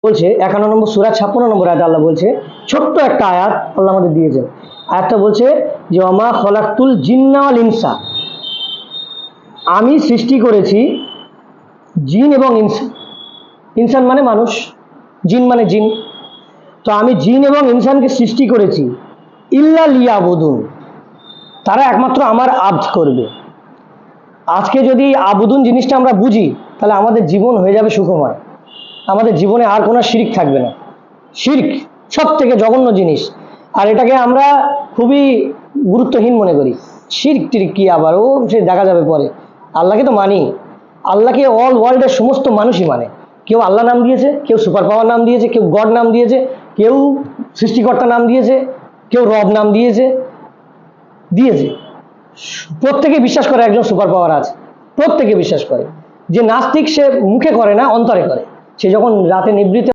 বলছে 51 নম্বর সূরা 56 নম্বর আয়াতে আল্লাহ বলছে, ছোট্ট একটা আয়াত আল্লাহ আমাদের দিয়েছেন। আয়াতটা বলছে যে ওমা খলাকতুল জিন্না ওয়াল ইনসা, আমি সৃষ্টি করেছি জিন এবং ইনসান। ইনসান মানে মানুষ, জিন মানে জিন। তো আমি জিন এবং ইনসানকে সৃষ্টি করেছি ইল্লা লিয়াবুদুন, তারা একমাত্র আমার আবদ করবে। আজকে যদি আবুদুন জিনিসটা আমরা বুঝি, তাহলে আমাদের জীবন হয়ে যাবে সুখময়। আমাদের জীবনে আর কোনো শিরক থাকবে না। শিরক সব থেকে জঘন্য জিনিস, আর এটাকে আমরা খুবই গুরুত্বহীন মনে করি। শিরক টিরক কি আবার, ও সে দেখা যাবে পরে। আল্লাহকে তো মানি, আল্লাহকে অল ওয়ার্ল্ডের সমস্ত মানুষই মানে। কেউ আল্লাহ নাম দিয়েছে, কেউ সুপার পাওয়ার নাম দিয়েছে, কেউ গড নাম দিয়েছে, কেউ সৃষ্টিকর্তা নাম দিয়েছে, কেউ রব নাম দিয়েছে। প্রত্যেকে বিশ্বাস করে একজন সুপার পাওয়ার আছে, প্রত্যেকে বিশ্বাস করে। যে নাস্তিক সে মুখে করে না, অন্তরে করে। সে যখন রাতে নিবৃত্তে